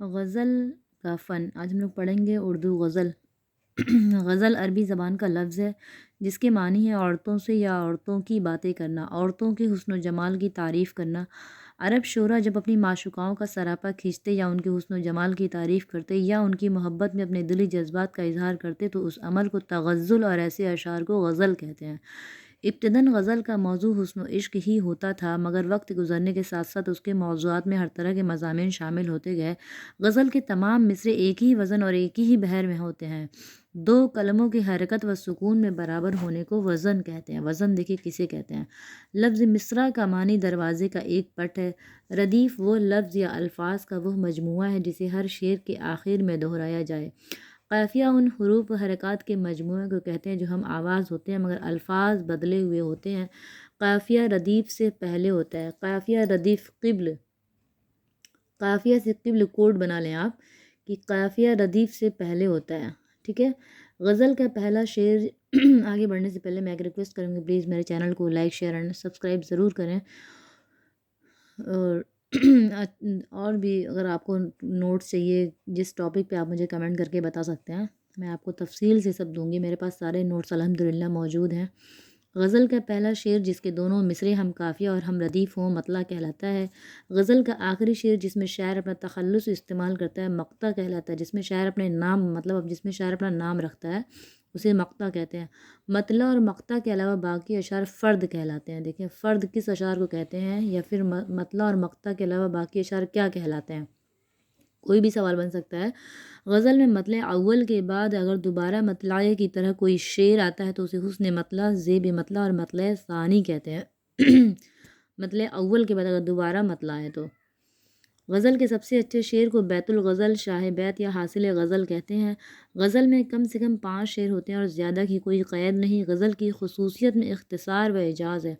غزل کا فن، آج ہم لوگ پڑھیں گے اردو غزل۔ غزل عربی زبان کا لفظ ہے جس کے معنی ہے عورتوں سے یا عورتوں کی باتیں کرنا، عورتوں کے حسن و جمال کی تعریف کرنا۔ عرب شعراء جب اپنی معشوقاؤں کا سراپا کھینچتے یا ان کے حسن و جمال کی تعریف کرتے یا ان کی محبت میں اپنے دلی جذبات کا اظہار کرتے تو اس عمل کو تغزل اور ایسے اشعار کو غزل کہتے ہیں۔ ابتداً غزل کا موضوع حسن و عشق ہی ہوتا تھا، مگر وقت گزرنے کے ساتھ ساتھ اس کے موضوعات میں ہر طرح کے مضامین شامل ہوتے گئے۔ غزل کے تمام مصرے ایک ہی وزن اور ایک ہی بحر میں ہوتے ہیں۔ دو کلموں کی حرکت و سکون میں برابر ہونے کو وزن کہتے ہیں۔ وزن دیکھیے کسے کہتے ہیں۔ لفظ مصرع کا معنی دروازے کا ایک پٹ ہے۔ ردیف وہ لفظ یا الفاظ کا وہ مجموعہ ہے جسے ہر شعر کے آخر میں دہرایا جائے۔ قافیہ ان حروف و حرکات کے مجموعے کو کہتے ہیں جو ہم آواز ہوتے ہیں مگر الفاظ بدلے ہوئے ہوتے ہیں۔ قافیہ ردیف سے پہلے ہوتا ہے۔ قافیہ ردیف قبل، قافیہ سے قبل کوڈ بنا لیں آپ کہ قافیہ ردیف سے پہلے ہوتا ہے، ٹھیک ہے۔ غزل کا پہلا شعر آگے بڑھنے سے پہلے میں ایک ریکویسٹ کروں گی، پلیز میرے چینل کو لائک شیئر اینڈ سبسکرائب ضرور کریں، اور بھی اگر آپ کو نوٹس چاہیے جس ٹاپک پہ آپ مجھے کمنٹ کر کے بتا سکتے ہیں، میں آپ کو تفصیل سے سب دوں گی، میرے پاس سارے نوٹس الحمدللہ موجود ہیں۔ غزل کا پہلا شعر جس کے دونوں مصرے ہم قافیہ اور ہم ردیف ہوں مطلع کہلاتا ہے۔ غزل کا آخری شعر جس میں شاعر اپنا تخلص استعمال کرتا ہے مقطع کہلاتا ہے، جس میں شاعر اپنے نام جس میں شاعر اپنا نام رکھتا ہے اسے مقطع کہتے ہیں۔ مطلع اور مقطع کے علاوہ باقی اشعار فرد کہلاتے ہیں۔ دیکھیں فرد کس اشعار کو کہتے ہیں، یا پھر مطلع اور مقطع کے علاوہ باقی اشعار کیا کہلاتے ہیں، کوئی بھی سوال بن سکتا ہے۔ غزل میں مطلع اول کے بعد اگر دوبارہ مطلع کی طرح کوئی شعر آتا ہے تو اسے حسن مطلع، زیب مطلع اور مطلع ثانی کہتے ہیں۔ مطلع اول کے بعد اگر دوبارہ مطلع ہے تو غزل کے سب سے اچھے شعر کو بیت الغزل، شاہ بیت یا حاصل غزل کہتے ہیں۔ غزل میں کم سے کم 5 شعر ہوتے ہیں اور زیادہ کی کوئی قید نہیں۔ غزل کی خصوصیت میں اختصار و اعجاز ہے۔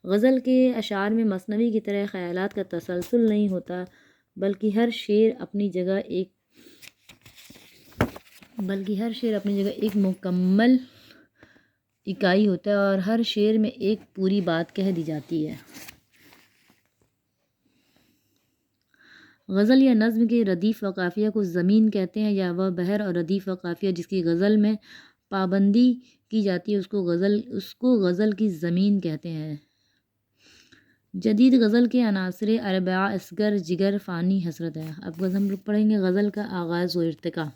غزل کے اشعار میں مثنوی کی طرح خیالات کا تسلسل نہیں ہوتا، بلکہ ہر شعر اپنی جگہ ایک مکمل اکائی ہوتا ہے اور ہر شعر میں ایک پوری بات کہہ دی جاتی ہے۔ غزل یا نظم کے ردیف و قافیہ کو زمین کہتے ہیں، یا وہ بحر اور ردیف و قافیہ جس کی غزل میں پابندی کی جاتی ہے اس کو غزل کی زمین کہتے ہیں۔ جدید غزل کے عناصر اربعہ اصغر، جگر، فانی، حسرت ہے۔ اب ہم لوگ پڑھیں گے غزل کا آغاز و ارتقا۔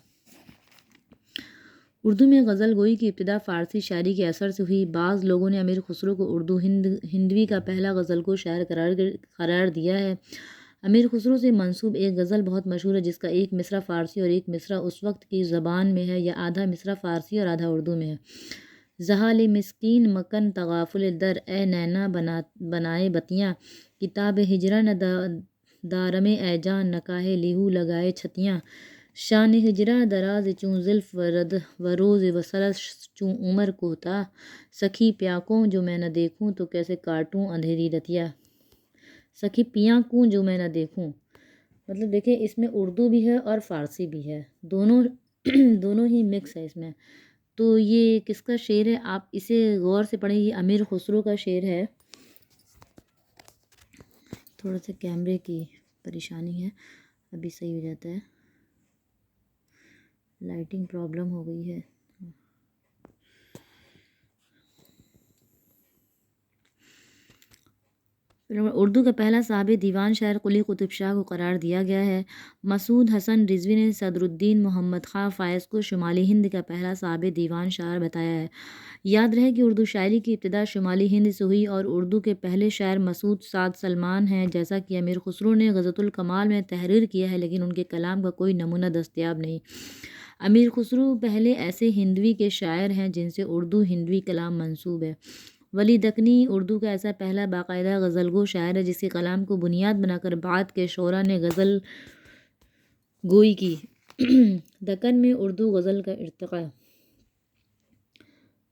اردو میں غزل گوئی کی ابتدا فارسی شاعری کے اثر سے ہوئی۔ بعض لوگوں نے امیر خسرو کو اردو ہندوی کا پہلا غزل گو شاعر قرار دیا ہے۔ امیر خسرو سے منسوب ایک غزل بہت مشہور ہے جس کا ایک مصرع فارسی اور ایک مصرع اس وقت کی زبان میں ہے، یا آدھا مصرع فارسی اور آدھا اردو میں ہے۔ زحال مسکین مکن تغافل در، اے نینا بنائے بتیاں، کتاب ہجرہ نہ دارم اے جان، نکاح لیہو لگائے چھتیاں، شان ہجرہ دراز چوں زلف و روز وصلت چوں عمر کوتا، سکھی پیاں کو جو میں نہ دیکھوں تو کیسے کاٹوں اندھیری رتیا۔ سکھی پیاں کو جو میں نہ دیکھوں، مطلب دیکھیں اس میں اردو بھی ہے اور فارسی بھی ہے، دونوں ہی مکس ہے اس میں۔ تو یہ کس کا شعر ہے، آپ اسے غور سے پڑھیں، یہ امیر خسرو کا شعر ہے۔ تھوڑا سا کیمرے کی پریشانی ہے، ابھی صحیح ہو جاتا ہے، لائٹنگ پرابلم ہو گئی ہے۔ اردو کا پہلا صاحب دیوان شاعر قلی قطب شاہ کو قرار دیا گیا ہے۔ مسعود حسن رضوی نے صدر الدین محمد خاں فائز کو شمالی ہند کا پہلا صاحب دیوان شاعر بتایا ہے۔ یاد رہے کہ اردو شاعری کی ابتدا شمالی ہند سے ہوئی اور اردو کے پہلے شاعر مسعود سعد سلمان ہیں، جیسا کہ امیر خسرو نے غزۃ الکمال میں تحریر کیا ہے، لیکن ان کے کلام کا کوئی نمونہ دستیاب نہیں۔ امیر خسرو پہلے ایسے ہندوی کے شاعر ہیں جن سے اردو ہندوی کلام منسوب ہے۔ ولی دکنی اردو کا ایسا پہلا باقاعدہ غزل گو شاعر ہے جس کے کلام کو بنیاد بنا کر بعد کے شعراء نے غزل گوئی کی۔ دکن میں اردو غزل کا ارتقاء۔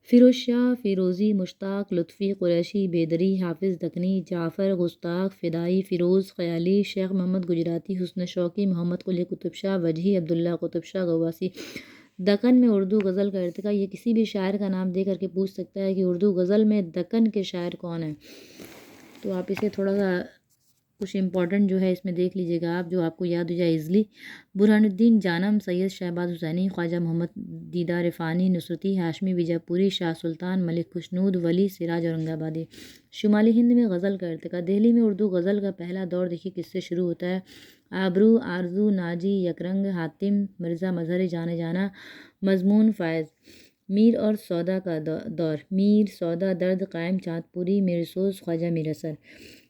فیروز شاہ، فیروزی، مشتاق، لطفی، قریشی، بیدری، حافظ دکنی، جعفر، گستاخ، فدائی، فیروز خیالی، شیخ محمد گجراتی، حسن شوقی، محمد قلی قطب شاہ، وجہی، عبداللہ قطب شاہ غواسی۔ دکن میں اردو غزل کا ارتقاء، یہ کسی بھی شاعر کا نام دے کر کے پوچھ سکتا ہے کہ اردو غزل میں دکن کے شاعر کون ہیں، تو آپ اسے تھوڑا سا کچھ امپورٹنٹ جو ہے اس میں دیکھ لیجیے گا آپ، جو آپ کو یاد ہو جائے ایزلی۔ برہان الدین جانم، سید شہباز حسینی، خواجہ محمد دیدار عرفانی، نصرتی ہاشمی بیجا پوری، شاہ سلطان، ملک خوشنود، ولی سراج اورنگ آبادی۔ شمالی ہند میں غزل کا ارتقاء۔ دہلی میں اردو غزل کا پہلا دور دیکھیے کس سے شروع ہوتا ہے۔ آبرو، آرزو، ناجی، یکرنگ، حاتم، مرزا مظہر جانے جانا، مضمون فائز۔ میر اور سودا کا دور۔ میر، سودا، درد قائم، چاند پوری، میر سوز، خواجہ میر اثر۔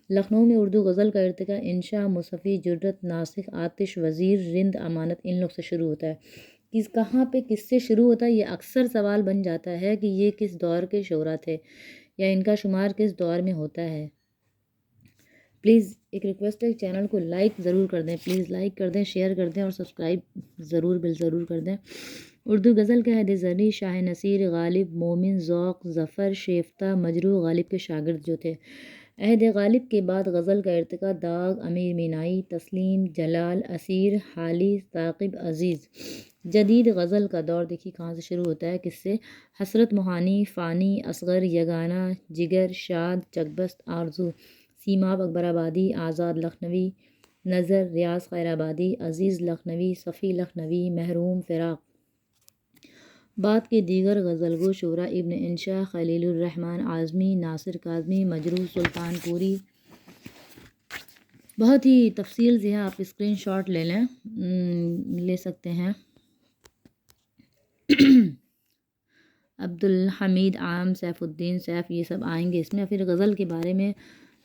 لکھنؤ میں اردو غزل کا ارتقاء انشا، مصفی، جرت، ناسخ، آتش، وزیر، رند، امانت، ان لوگ سے شروع ہوتا ہے۔ کہاں پہ کس سے شروع ہوتا ہے، یہ اکثر سوال بن جاتا ہے کہ یہ کس دور کے شعراء تھے یا ان کا شمار کس دور میں ہوتا ہے۔ پلیز ایک ریکویسٹ ہے، چینل کو لائک ضرور کر دیں، پلیز لائک کر دیں، شیئر کر دیں اور سبسکرائب ضرور کر دیں۔ اردو غزل کا عہد زرعی شاہ نصیر، غالب، مومن، ذوق، ظفر، شیفتہ، مجروح، غالب کے شاگرد جو تھے۔ عہد غالب کے بعد غزل کا ارتقاء داغ، امیر مینائی، تسلیم، جلال، اسیر، حالی، ثاقب، عزیز۔ جدید غزل کا دور دیکھیے کہاں سے شروع ہوتا ہے، کس سے۔ حسرت موہانی، فانی، اصغر، یگانہ، جگر، شاد، چکبست، آرزو، سیماب اکبر آبادی، آزاد لکھنوی، نظر، ریاض خیر آبادی، عزیز لکھنوی، صفی لکھنوی، محروم، فراق۔ بعد کے دیگر غزل گو شعراء ابن انشا، خلیل الرحمن اعظمی، ناصر کاظمی، مجروح، سلطان پوری۔ بہت ہی تفصیل سے ہے، آپ اسکرین شاٹ لے لیں، لے سکتے ہیں۔ عبدالحمید عام، سیف الدین سیف، یہ سب آئیں گے اس میں۔ پھر غزل کے بارے میں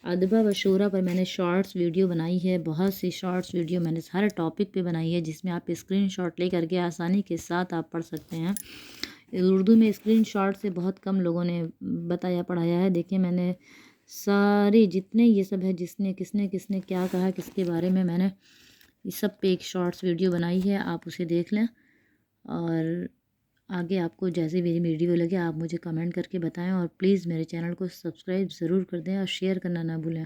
ادبا و شعرا پر میں نے شارٹس ویڈیو بنائی ہے، بہت سی شارٹس ویڈیو میں نے ہر ٹاپک پہ بنائی ہے، جس میں آپ اسکرین شاٹ لے کر کے آسانی کے ساتھ آپ پڑھ سکتے ہیں۔ اردو میں اسکرین شاٹ سے بہت کم لوگوں نے بتایا پڑھایا ہے۔ دیکھیں میں نے سارے جتنے یہ سب ہے، کس نے کیا کہا کس کے بارے میں نے اس سب پہ ایک شارٹس ویڈیو بنائی ہے، آپ اسے دیکھ لیں۔ اور آگے آپ کو جیسے میری ویڈیو لگے آپ مجھے کمنٹ کر کے بتائیں، اور پلیز میرے چینل کو سبسکرائب ضرور کر دیں اور شیئر کرنا نہ بھولیں۔